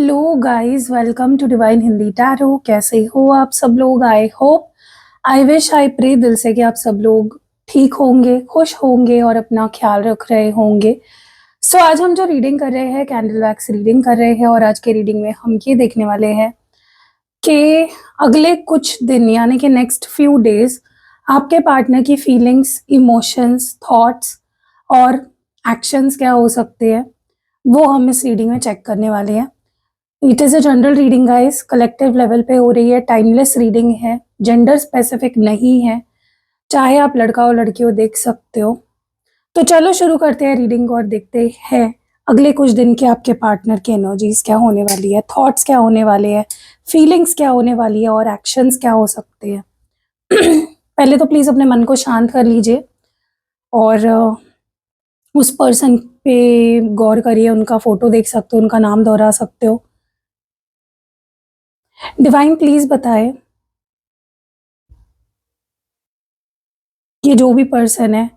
Hello guys, welcome to divine Hindi tarot. कैसे हो आप सब लोग? I hope, I wish, I pray दिल से कि आप सब लोग ठीक होंगे, खुश होंगे और अपना ख्याल रख रहे होंगे। सो आज हम जो रीडिंग कर रहे हैं, कैंडल वैक्स रीडिंग कर रहे हैं, और आज के रीडिंग में हम ये देखने वाले हैं कि अगले कुछ दिन यानी कि नेक्स्ट फ्यू डेज आपके पार्टनर की फीलिंग्स, इमोशंस, थॉट्स और एक्शंस क्या हो सकते हैं, वो हम इस रीडिंग में चेक करने वाले हैं। It is a general reading guys, collective level पे हो रही है, टाइमलेस रीडिंग है, जेंडर स्पेसिफिक नहीं है, चाहे आप लड़का हो लड़की हो देख सकते हो। तो चलो शुरू करते हैं रीडिंग और देखते हैं अगले कुछ दिन के आपके पार्टनर की एनर्जीज क्या होने वाली है, थॉट्स क्या होने वाले हैं, फीलिंग्स क्या होने वाली है और एक्शंस क्या हो सकते हैं। पहले तो प्लीज़ अपने मन को शांत कर लीजिए और उस पर्सन पे गौर करिए। उनका फोटो देख सकते हो, उनका नाम दोहरा सकते हो। डिवाइन प्लीज बताए ये जो भी पर्सन है,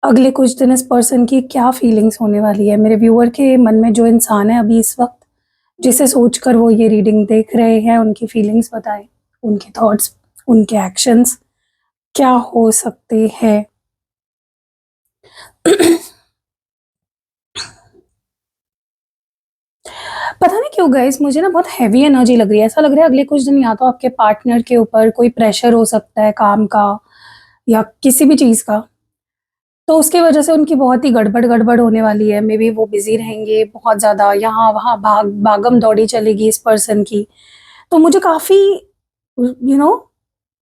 अगले कुछ दिन इस पर्सन की क्या फीलिंग्स होने वाली है। मेरे व्यूअर के मन में जो इंसान है अभी इस वक्त, जिसे सोचकर वो ये रीडिंग देख रहे हैं, उनकी फीलिंग्स बताए, उनके थॉट्स, उनके एक्शंस क्या हो सकते हैं। पता नहीं क्यों गाइस, मुझे ना बहुत हैवी एनर्जी लग रही है। ऐसा लग रहा है अगले कुछ दिन या तो आपके पार्टनर के ऊपर कोई प्रेशर हो सकता है काम का या किसी भी चीज़ का, तो उसकी वजह से उनकी बहुत ही गड़बड़ होने वाली है। मे बी वो बिजी रहेंगे बहुत ज़्यादा, यहाँ वहाँ भागम दौड़ी चलेगी इस पर्सन की। तो मुझे काफ़ी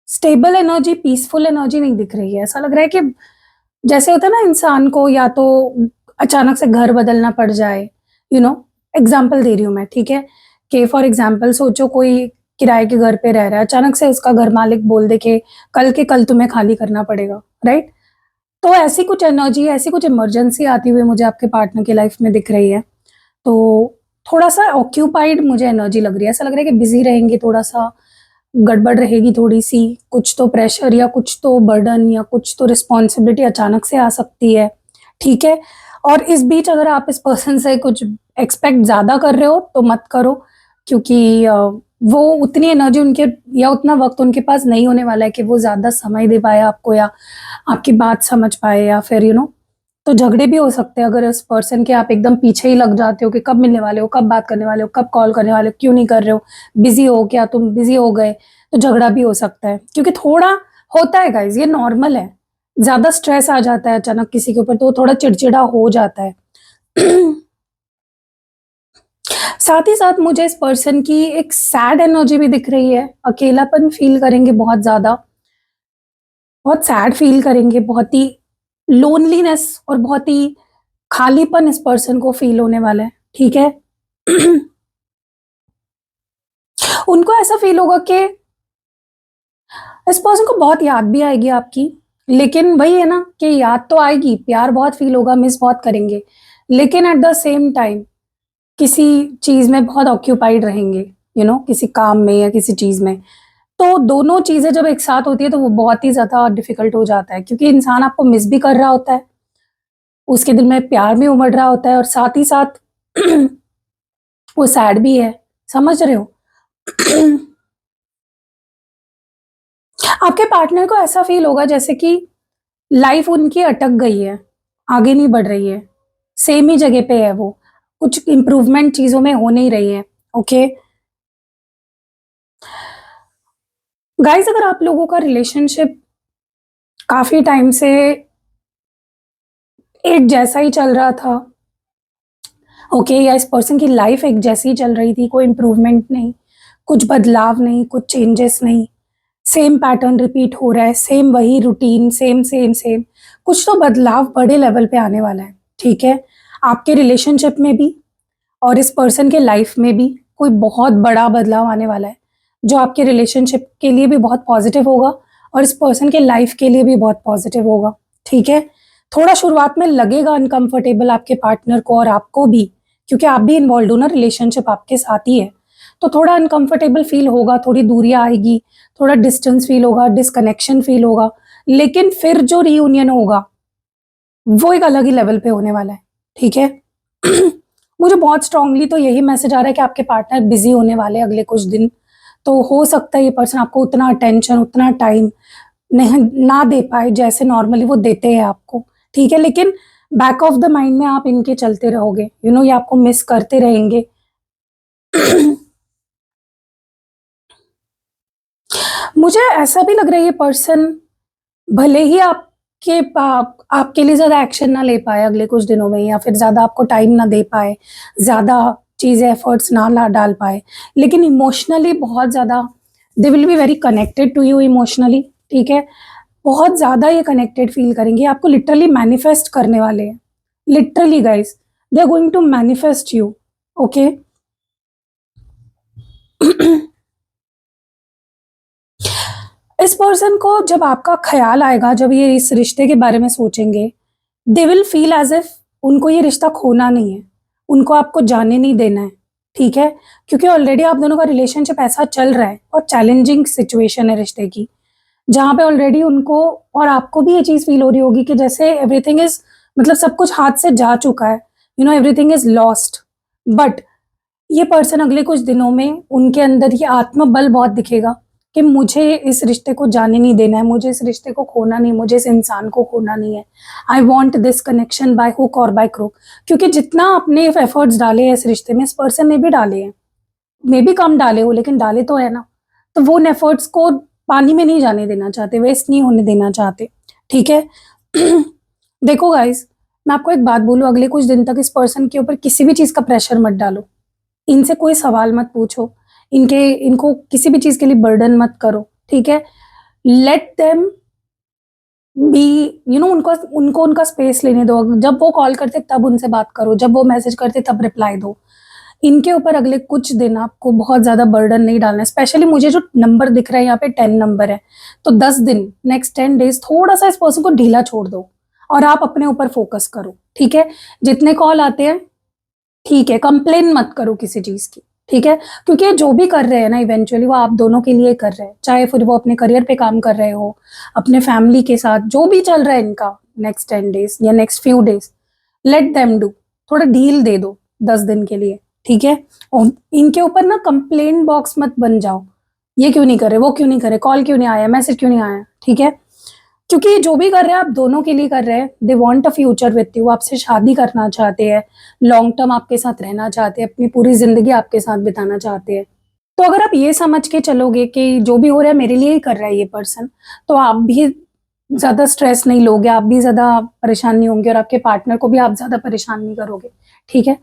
स्टेबल एनर्जी, पीसफुल एनर्जी नहीं दिख रही है। ऐसा लग रहा है कि जैसे होता है ना, इंसान को या तो अचानक से घर बदलना पड़ जाए। एग्जाम्पल दे रही हूँ मैं, ठीक है, कि फॉर एग्जाम्पल सोचो कोई किराए के घर पे रह रहा है, अचानक से उसका घर मालिक बोल दे कि कल के कल तुम्हें खाली करना पड़ेगा, राइट। तो ऐसी कुछ एनर्जी, ऐसी कुछ इमरजेंसी आती हुई मुझे आपके पार्टनर की लाइफ में दिख रही है। तो थोड़ा सा ऑक्यूपाइड मुझे एनर्जी लग रही है। ऐसा लग रहा है कि बिजी रहेंगे, थोड़ा सा गड़बड़ रहेगी थोड़ी सी, कुछ तो प्रेशर या कुछ तो बर्डन या कुछ तो रिस्पॉन्सिबिलिटी अचानक से आ सकती है, ठीक है। और इस बीच अगर आप इस पर्सन से कुछ एक्सपेक्ट ज़्यादा कर रहे हो तो मत करो, क्योंकि वो उतनी एनर्जी उनके या उतना वक्त उनके पास नहीं होने वाला है कि वो ज़्यादा समय दे पाए आपको या आपकी बात समझ पाए, या फिर तो झगड़े भी हो सकते हैं अगर इस पर्सन के आप एकदम पीछे ही लग जाते हो कि कब मिलने वाले हो, कब बात करने वाले हो, कब कॉल करने वाले हो, क्यों नहीं कर रहे हो, बिजी हो क्या तुम, बिजी हो गए, तो झगड़ा भी हो सकता है। क्योंकि थोड़ा होता है गाइज, ये नॉर्मल है, ज्यादा स्ट्रेस आ जाता है अचानक किसी के ऊपर तो थोड़ा चिड़चिड़ा हो जाता है। साथ ही साथ मुझे इस पर्सन की एक सैड एनर्जी भी दिख रही है। अकेलापन फील करेंगे बहुत ज्यादा, बहुत सैड फील करेंगे, बहुत ही लोनलीनेस और बहुत ही खालीपन इस पर्सन को फील होने वाला है, ठीक है। उनको ऐसा फील होगा कि इस पर्सन को बहुत याद भी आएगी आपकी, लेकिन वही है ना कि याद तो आएगी, प्यार बहुत फील होगा, मिस बहुत करेंगे, लेकिन एट द सेम टाइम किसी चीज में बहुत ऑक्यूपाइड रहेंगे, किसी काम में या किसी चीज में। तो दोनों चीजें जब एक साथ होती है तो वो बहुत ही ज्यादा डिफिकल्ट हो जाता है, क्योंकि इंसान आपको मिस भी कर रहा होता है, उसके दिल में प्यार भी उमड़ रहा होता है, और साथ ही साथ वो सैड भी है, समझ रहे हो। आपके पार्टनर को ऐसा फील होगा जैसे कि लाइफ उनकी अटक गई है, आगे नहीं बढ़ रही है, सेम ही जगह पे है वो, कुछ इंप्रूवमेंट चीजों में हो नहीं रही है, ओके। गाइस, अगर आप लोगों का रिलेशनशिप काफी टाइम से एक जैसा ही चल रहा था, ओके, या इस पर्सन की लाइफ एक जैसी ही चल रही थी, कोई इंप्रूवमेंट नहीं, कुछ बदलाव नहीं, कुछ चेंजेस नहीं, सेम पैटर्न रिपीट हो रहा है, सेम वही रूटीन, सेम सेम सेम, कुछ तो बदलाव बड़े लेवल पे आने वाला है, ठीक है। आपके रिलेशनशिप में भी और इस पर्सन के लाइफ में भी कोई बहुत बड़ा बदलाव आने वाला है, जो आपके रिलेशनशिप के लिए भी बहुत पॉजिटिव होगा और इस पर्सन के लाइफ के लिए भी बहुत पॉजिटिव होगा, ठीक है। थोड़ा शुरुआत में लगेगा अनकंफर्टेबल आपके पार्टनर को और आपको भी, क्योंकि आप भी इन्वॉल्व हो ना, रिलेशनशिप आपके साथ ही है। तो थोड़ा अनकंफर्टेबल फील होगा, थोड़ी दूरियां आएगी, थोड़ा डिस्टेंस फील होगा, डिस्कनेक्शन फील होगा, लेकिन फिर जो रीयूनियन होगा वो एक अलग ही लेवल पे होने वाला है, ठीक है। मुझे बहुत स्ट्रांगली तो यही मैसेज आ रहा है कि आपके पार्टनर बिजी होने वाले हैं अगले कुछ दिन, तो हो सकता है ये पर्सन आपको उतना अटेंशन, उतना टाइम नहीं ना दे पाए जैसे नॉर्मली वो देते हैं आपको, ठीक है? लेकिन बैक ऑफ द माइंड में आप इनके चलते रहोगे, ये आपको मिस करते रहेंगे। मुझे ऐसा भी लग रहा है ये पर्सन भले ही आपके लिए ज़्यादा एक्शन ना ले पाए अगले कुछ दिनों में, या फिर ज़्यादा आपको टाइम ना दे पाए, ज़्यादा चीज़ें एफर्ट्स ना ला डाल पाए, लेकिन इमोशनली बहुत ज़्यादा they will be very connected to you emotionally, ठीक है? बहुत ज़्यादा ये कनेक्टेड फील करेंगे, आपको लिटरली मैनिफेस्ट करने वाले हैं, literally guys, they are going to manifest you, okay? इस पर्सन को जब आपका ख्याल आएगा, जब ये इस रिश्ते के बारे में सोचेंगे, they will feel as if उनको ये रिश्ता खोना नहीं है, उनको आपको जाने नहीं देना है, ठीक है? क्योंकि ऑलरेडी आप दोनों का रिलेशनशिप ऐसा चल रहा है और चैलेंजिंग सिचुएशन है रिश्ते की, जहाँ पे ऑलरेडी उनको और आपको भी ये चीज़ फील हो रही होगी कि जैसे एवरीथिंग इज, मतलब सब कुछ हाथ से जा चुका है, एवरीथिंग इज लॉस्ट। बट ये पर्सन अगले कुछ दिनों में उनके अंदर ये आत्मबल बहुत दिखेगा कि मुझे इस रिश्ते को जाने नहीं देना है, मुझे इस रिश्ते को खोना नहीं, मुझे इस इंसान को खोना नहीं है। I want this connection by hook और बाय क्रूक। क्योंकि जितना आपने एफर्ट्स डाले हैं इस रिश्ते में, इस पर्सन ने भी डाले हैं, मे भी कम डाले हो लेकिन डाले तो है ना, तो वो उन एफर्ट्स को पानी में नहीं जाने देना चाहते, वेस्ट नहीं होने देना चाहते, ठीक है? देखो गाइस, मैं आपको एक बात बोलूँ, अगले कुछ दिन तक इस पर्सन के ऊपर किसी भी चीज़ का प्रेशर मत डालो, इनसे कोई सवाल मत पूछो, इनको किसी भी चीज़ के लिए बर्डन मत करो, ठीक है? लेट देम बी, उनको उनको उनका स्पेस लेने दो। जब वो कॉल करते तब उनसे बात करो, जब वो मैसेज करते तब रिप्लाई दो। इनके ऊपर अगले कुछ दिन आपको बहुत ज़्यादा बर्डन नहीं डालना है। स्पेशली मुझे जो नंबर दिख रहा है यहाँ पे 10 नंबर है, तो 10 दिन, नेक्स्ट 10 डेज थोड़ा सा इस पर्सन को ढीला छोड़ दो और आप अपने ऊपर फोकस करो, ठीक है? जितने कॉल आते हैं ठीक है, कंप्लेन मत करो किसी चीज़ की, ठीक है? क्योंकि जो भी कर रहे हैं ना, इवेंचुअली वो आप दोनों के लिए कर रहे हैं, चाहे फिर वो अपने करियर पे काम कर रहे हो, अपने फैमिली के साथ जो भी चल रहा है इनका नेक्स्ट 10 डेज या next few days, let them do, थोड़ा ढील दे दो 10 दिन के लिए, ठीक है? और इनके ऊपर ना कंप्लेन बॉक्स मत बन जाओ, ये क्यों नहीं करे, वो क्यों नहीं करे, कॉल क्यों नहीं आया, मैसेज क्यों नहीं आया, ठीक है? क्योंकि जो भी कर रहे हैं आप दोनों के लिए कर रहे हैं, they want a future with you, आपसे शादी करना चाहते हैं, लॉन्ग टर्म आपके साथ रहना चाहते हैं, अपनी पूरी जिंदगी आपके साथ बिताना चाहते हैं। तो अगर आप ये समझ के चलोगे कि जो भी हो रहा है मेरे लिए ही कर रहा है ये पर्सन, तो आप भी ज्यादा स्ट्रेस नहीं लोगे, आप भी ज्यादा परेशान नहीं होंगे और आपके पार्टनर को भी आप ज्यादा परेशान नहीं करोगे, ठीक है?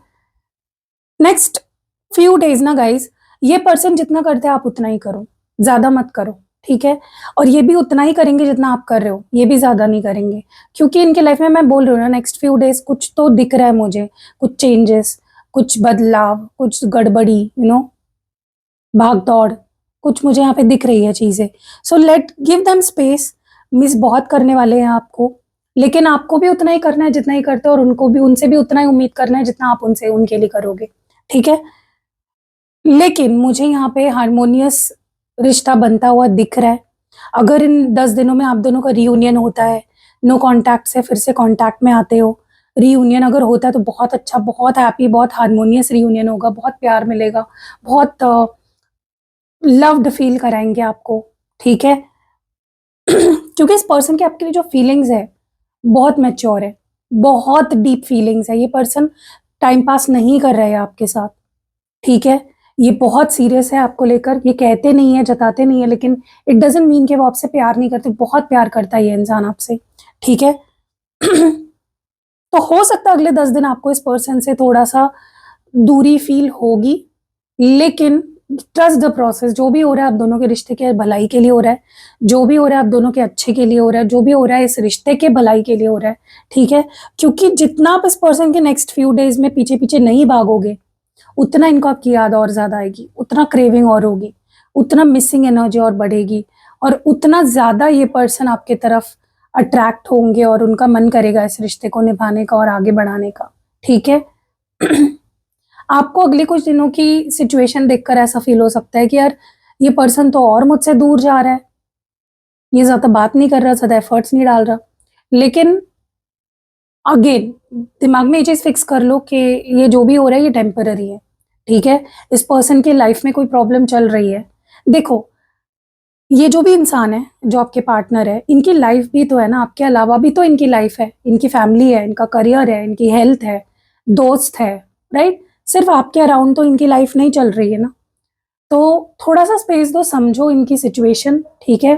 नेक्स्ट फ्यू डेज ना गाइज, ये पर्सन जितना करते हैं आप उतना ही करो, ज्यादा मत करो, ठीक है? और ये भी उतना ही करेंगे जितना आप कर रहे हो, ये भी ज्यादा नहीं करेंगे, क्योंकि इनके लाइफ में मैं बोल रही हूँ ना, नेक्स्ट फ्यू डेज कुछ तो दिख रहा है मुझे, कुछ चेंजेस, कुछ बदलाव, कुछ गड़बड़ी, भाग दौड़, कुछ मुझे यहाँ पे दिख रही है चीजें। So let give them space. Miss बहुत करने वाले हैं आपको, लेकिन आपको भी उतना ही करना है जितना ही करते हो, और उनको भी, उनसे भी उतना ही उम्मीद करना है जितना आप उनसे उनके लिए करोगे, ठीक है? लेकिन मुझे यहाँ पे हारमोनियस रिश्ता बनता हुआ दिख रहा है। अगर इन 10 दिनों में आप दोनों का रियूनियन होता है, नो कॉन्टैक्ट से फिर से कॉन्टैक्ट में आते हो, रियूनियन अगर होता है तो बहुत अच्छा, बहुत हैप्पी, बहुत हारमोनियस रियूनियन होगा, बहुत प्यार मिलेगा, बहुत लव्ड फील कराएंगे आपको, ठीक है? क्योंकि इस पर्सन की आपके लिए जो फीलिंग्स है बहुत मैच्योर है, बहुत डीप फीलिंग्स है। ये पर्सन टाइम पास नहीं कर रहा है आपके साथ, ठीक है? ये बहुत सीरियस है आपको लेकर, ये कहते नहीं है, जताते नहीं है, लेकिन इट डजंट मीन कि वो आपसे प्यार नहीं करते, बहुत प्यार करता है ये इंसान आपसे, ठीक है? तो हो सकता है अगले 10 दिन आपको इस पर्सन से थोड़ा सा दूरी फील होगी, लेकिन ट्रस्ट द प्रोसेस। जो भी हो रहा है आप दोनों के रिश्ते के भलाई के लिए हो रहा है, जो भी हो रहा है आप दोनों के अच्छे के लिए हो रहा है, जो भी हो रहा है इस रिश्ते के भलाई के लिए हो रहा है, ठीक है? क्योंकि जितना आप इस पर्सन के नेक्स्ट फ्यू डेज में पीछे पीछे नहीं भागोगे, उतना इनको आपकी याद और ज्यादा आएगी, उतना क्रेविंग और होगी, उतना मिसिंग एनर्जी और बढ़ेगी, और उतना ज्यादा ये पर्सन आपके तरफ अट्रैक्ट होंगे और उनका मन करेगा इस रिश्ते को निभाने का और आगे बढ़ाने का, ठीक है? आपको अगले कुछ दिनों की सिचुएशन देखकर ऐसा फील हो सकता है कि यार ये पर्सन तो और मुझसे दूर जा रहा है, ये ज्यादा बात नहीं कर रहा, ज्यादा एफर्ट्स नहीं डाल रहा, लेकिन अगेन दिमाग में ये चीज़ फिक्स कर लो कि ये जो भी हो रहा है ये टेम्पररी है, ठीक है? इस पर्सन की लाइफ में कोई प्रॉब्लम चल रही है। देखो, ये जो भी इंसान है, जो आपके पार्टनर है, इनकी लाइफ भी तो है ना, आपके अलावा भी तो इनकी लाइफ है, इनकी फैमिली है, इनका करियर है, इनकी हेल्थ है, दोस्त है, राइट? सिर्फ आपके अराउंड तो इनकी लाइफ नहीं चल रही है ना। तो थोड़ा-सा स्पेस दो, समझो इनकी सिचुएशन, ठीक है?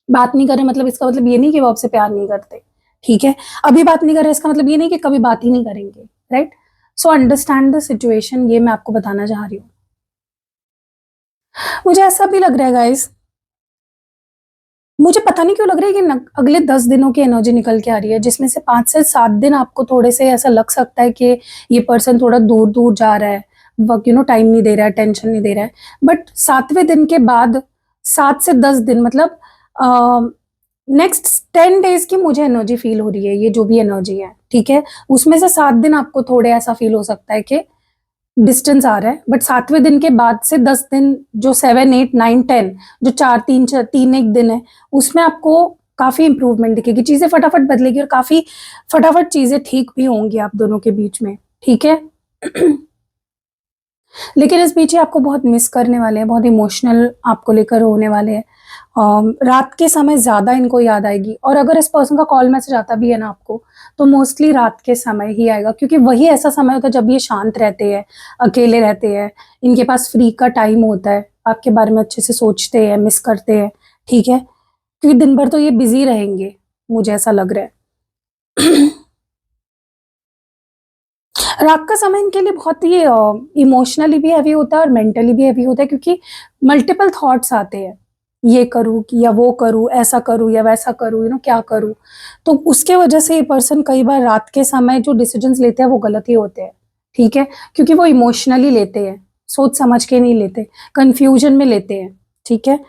बात नहीं कर रहे मतलब इसका मतलब ये नहीं कि वो आपसे प्यार नहीं करते, ठीक है? अभी बात नहीं कर रहे इसका मतलब ये नहीं कि कभी बात ही नहीं करेंगे, right? So understand the situation, ये मैं आपको बताना चाह रही हूँ। मुझे ऐसा भी लग रहा है गाइस, मुझे पता नहीं क्यों लग रहा है कि अगले 10 दिनों की एनर्जी निकल के आ रही है, जिसमें से 5 से 7 दिन आपको थोड़े से ऐसा लग सकता है कि ये पर्सन थोड़ा दूर-दूर जा रहा है, टाइम नहीं दे रहा है, टेंशन नहीं दे रहा है। बट 7वें दिन के बाद 7 से 10 दिन मतलब नेक्स्ट 10 डेज़ की मुझे एनर्जी फ़ील हो रही है, ये जो भी एनर्जी है, ठीक है? उसमें से 7 दिन आपको थोड़े ऐसा फ़ील हो सकता है कि डिस्टेंस आ रहा है, बट 7वें दिन के बाद से 10 दिन, जो 7, 8, 9, 10, जो 3 1 दिन है, उसमें आपको काफ़ी इंप्रूवमेंट दिखेगी, चीज़ें फटाफट बदलेगी और काफ़ी फटाफट चीज़ें ठीक भी होंगी आप दोनों के बीच में, ठीक है? लेकिन इस बीच ये आपको बहुत मिस करने वाले हैं, बहुत इमोशनल आपको लेकर होने वाले हैं। रात के समय ज़्यादा इनको याद आएगी, और अगर इस पर्सन का कॉल मैसेज आता भी है ना आपको, तो मोस्टली रात के समय ही आएगा, क्योंकि वही ऐसा समय होता है जब ये शांत रहते हैं, अकेले रहते हैं, इनके पास फ्री का टाइम होता है, आपके बारे में अच्छे से सोचते हैं, मिस करते हैं, ठीक है? क्योंकि दिन भर तो ये बिज़ी रहेंगे, मुझे ऐसा लग रहा है। रात का समय इनके लिए बहुत ही इमोशनली भी हैवी होता है और मेंटली भी हैवी होता है, क्योंकि मल्टीपल थॉट्स आते हैं, ये करूँ कि या वो करूँ, ऐसा करूँ या वैसा करूँ, क्या करूँ? तो उसके वजह से ये पर्सन कई बार रात के समय जो डिसीजंस लेते हैं वो गलत ही होते हैं, ठीक है? क्योंकि वो इमोशनली लेते हैं, सोच समझ के नहीं लेते, कन्फ्यूजन में लेते हैं, ठीक है?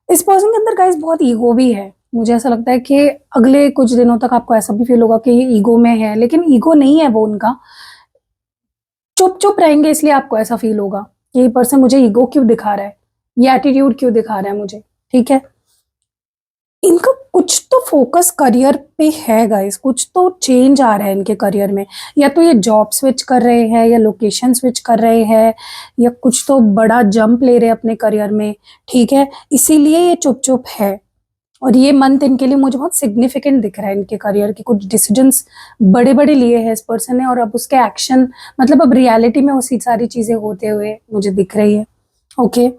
इस पर्सन के अंदर गाइस बहुत ईगो भी है। मुझे ऐसा लगता है कि अगले कुछ दिनों तक आपको ऐसा भी फील होगा कि ये ईगो में है, लेकिन ईगो नहीं है वो उनका। चुप-चुप रहेंगे इसलिए आपको ऐसा फ़ील होगा, कि ये पर्सन मुझे ईगो क्यों दिखा रहा है, ये एटीट्यूड क्यों दिखा रहा है मुझे, ठीक है? इनका कुछ तो फ़ोकस करियर पे है गाइस, कुछ तो चेंज आ रहा है इनके करियर में, या तो ये जॉब स्विच कर रहे हैं या लोकेशन स्विच कर रहे हैं, या कुछ तो बड़ा जंप ले रहे हैं अपने करियर में, ठीक है? इसीलिए ये चुप-चुप है। और ये मंथ इनके लिए मुझे बहुत सिग्निफिकेंट दिख रहा है, इनके करियर के कुछ डिसीजंस बड़े-बड़े लिए हैं इस पर्सन ने, और अब उसके एक्शन मतलब अब रियलिटी में उसी सारी चीज़ें होते हुए मुझे दिख रही है, ओके?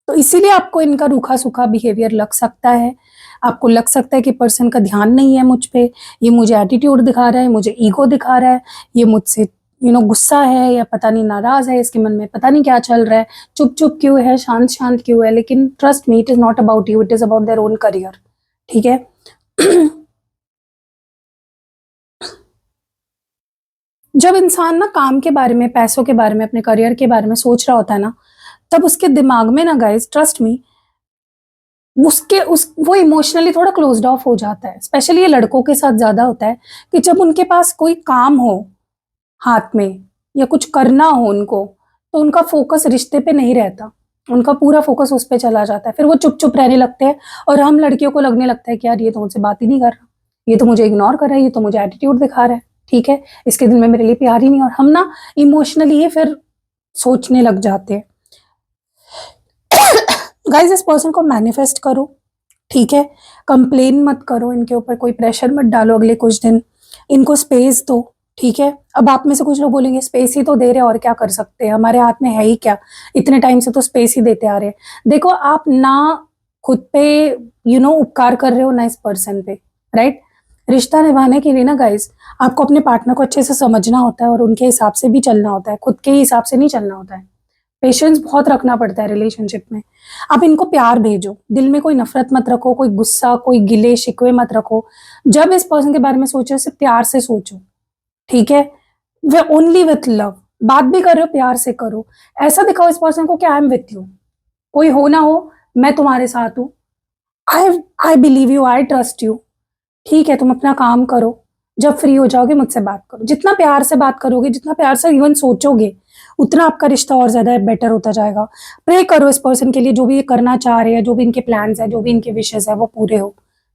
तो इसीलिए आपको इनका रूखा-सूखा बिहेवियर लग सकता है, आपको लग सकता है कि पर्सन का ध्यान नहीं है मुझ पे, ये मुझे एटीट्यूड दिखा रहा है, मुझे ईगो दिखा रहा है, ये मुझसे गुस्सा है या पता नहीं नाराज़ है, इसके मन में पता नहीं क्या चल रहा है, चुप-चुप क्यों है, शांत-शांत क्यों है, लेकिन trust me, it is not about you, it is about their own career, ठीक है? जब इंसान ना काम के बारे में, पैसों के बारे में, अपने करियर के बारे में सोच रहा होता है ना, तब उसके दिमाग में ना गाइज़, ट्रस्ट मी, उसके उस वो इमोशनली थोड़ा क्लोज़्ड ऑफ हो जाता है। स्पेशली ये लड़कों के साथ ज़्यादा होता है कि जब उनके पास कोई काम हो हाथ में या कुछ करना हो उनको, तो उनका फ़ोकस रिश्ते पे नहीं रहता। उनका पूरा फ़ोकस उस पे चला जाता है। फिर वो चुप-चुप रहने लगते हैं, और हम लड़कियों को लगने लगता है कि यार ये तो मुझसे बात ही नहीं कर रहा, ये तो मुझे इग्नोर कर रहा है, ये तो मुझे एटीट्यूड दिखा रहा है, ठीक है? इसके दिल में मेरे लिए प्यार ही नहीं है, और हम ना इमोशनली ही फिर सोचने लग जाते हैं। गाइस, इस पर्सन को मैनिफेस्ट करो, ठीक है? कंप्लेन मत करो इनके ऊपर, कोई प्रेशर मत डालो अगले कुछ दिन, इनको स्पेस दो, ठीक है? अब आप में से कुछ लोग बोलेंगे स्पेस ही तो दे रहे हैं, और क्या कर सकते हैं, हमारे हाथ में है ही क्या, इतने टाइम से तो स्पेस ही देते आ रहे हैं। देखो, आप ना खुद पे उपकार कर रहे हो, ना इस पर्सन पे, राइट? रिश्ता निभाने के लिए ना गाइस, आपको अपने पार्टनर को अच्छे से समझना होता है और उनके हिसाब से भी चलना होता है, खुद के ही हिसाब से नहीं चलना होता है। पेशेंस बहुत रखना पड़ता है रिलेशनशिप में। आप इनको प्यार भेजो, दिल में कोई नफ़रत मत रखो, कोई गुस्सा, कोई गिले-शिकवे मत रखो। जब इस पर्सन के बारे में सोचो, सिर्फ़ प्यार से सोचो, ठीक है? वे ओनली विथ लव, बात भी कर रहे हो प्यार से करो। ऐसा दिखाओ इस पर्सन को कि आई एम विथ यू, कोई हो ना हो, मैं तुम्हारे साथ हूँ। I I believe you, I trust you. ठीक है, तुम अपना काम करो, जब फ्री हो जाओगे मुझसे बात करो। जितना प्यार से बात करोगे, जितना प्यार से इवन सोचोगे, उतना आपका रिश्ता और ज़्यादा बेटर होता जाएगा। प्रे करो इस पर्सन के लिए, जो भी ये करना चाह रहे हैं, जो भी इनके प्लान्स हैं, जो भी इनके विशेज़ हैं, वो पूरे हो,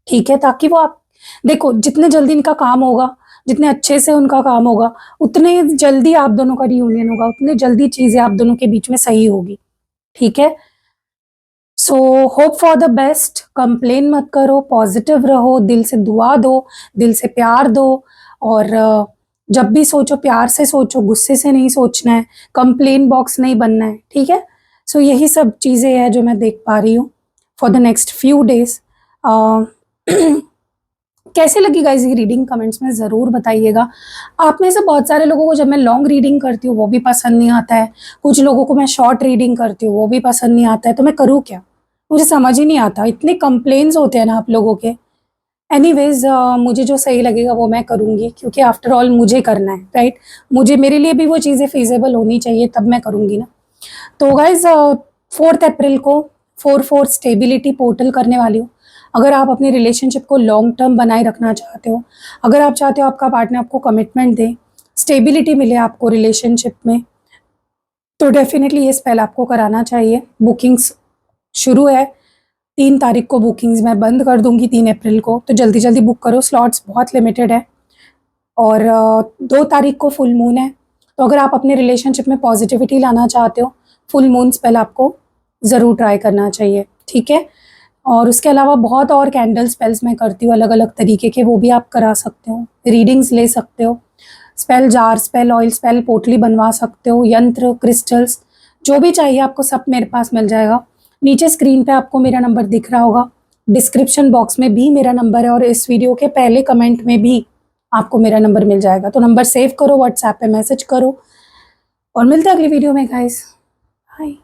ठीक है? ताकि वो आप देखो, जितने जल्दी इनका काम होगा, जितने अच्छे से उनका काम होगा, उतने जल्दी आप दोनों का रियूनियन होगा, उतने जल्दी चीज़ें आप दोनों के बीच में सही होगी, ठीक है? So hope for the best, complain मत करो, पॉजिटिव रहो, दिल से दुआ दो, दिल से प्यार दो, और जब भी सोचो प्यार से सोचो, गुस्से से नहीं सोचना है, कंप्लेन बॉक्स नहीं बनना है, ठीक है? सो यही सब चीज़ें हैं जो मैं देख पा रही हूँ for the next few days. कैसे लगी गाइस ये रीडिंग, कमेंट्स में ज़रूर बताइएगा। आप में से बहुत सारे लोगों को जब मैं लॉन्ग रीडिंग करती हूँ वो भी पसंद नहीं आता है, कुछ लोगों को मैं शॉर्ट रीडिंग करती हूँ वो भी पसंद नहीं आता है, तो मैं करूँ क्या? मुझे समझ ही नहीं आता, इतने कंप्लेन्स होते हैं ना आप लोगों के। एनीवेज मुझे जो सही लगेगा वो मैं करूँगी, क्योंकि आफ्टर ऑल मुझे करना है, राइट? मुझे, मेरे लिए भी वो चीज़ें फिजिबल होनी चाहिए, तब मैं करूँगी ना। तो गाइज 4 अप्रैल को 4-4 स्टेबिलिटी पोर्टल करने वाली हूँ। अगर आप अपने रिलेशनशिप को लॉन्ग टर्म बनाए रखना चाहते हो, अगर आप चाहते हो आपका पार्टनर आपको कमिटमेंट दे, स्टेबिलिटी मिले आपको रिलेशनशिप में, तो डेफिनेटली ये स्पेल आपको कराना चाहिए। बुकिंग्स शुरू है, 3 तारीख को बुकिंग्स मैं बंद कर दूंगी, 3 अप्रैल को, तो जल्दी जल्दी बुक करो, स्लॉट्स बहुत लिमिटेड है। और 2 तारीख को फुल मून है, तो अगर आप अपने रिलेशनशिप में पॉजिटिविटी लाना चाहते हो, फुल मून स्पेल आपको ज़रूर ट्राई करना चाहिए, ठीक है? और उसके अलावा बहुत और कैंडल स्पेल्स मैं करती हूँ अलग अलग तरीके के, वो भी आप करा सकते हो, रीडिंग्स ले सकते हो, spell jar, spell oil, spell पोटली बनवा सकते हो, यंत्र, क्रिस्टल्स, जो भी चाहिए आपको सब मेरे पास मिल जाएगा। नीचे स्क्रीन पे आपको मेरा नंबर दिख रहा होगा, डिस्क्रिप्शन बॉक्स में भी मेरा नंबर है, और इस वीडियो के पहले कमेंट में भी आपको मेरा नंबर मिल जाएगा। तो नंबर सेव करो, व्हाट्सएप पे मैसेज करो, और मिलते हैं अगली वीडियो में गाइस। बाय।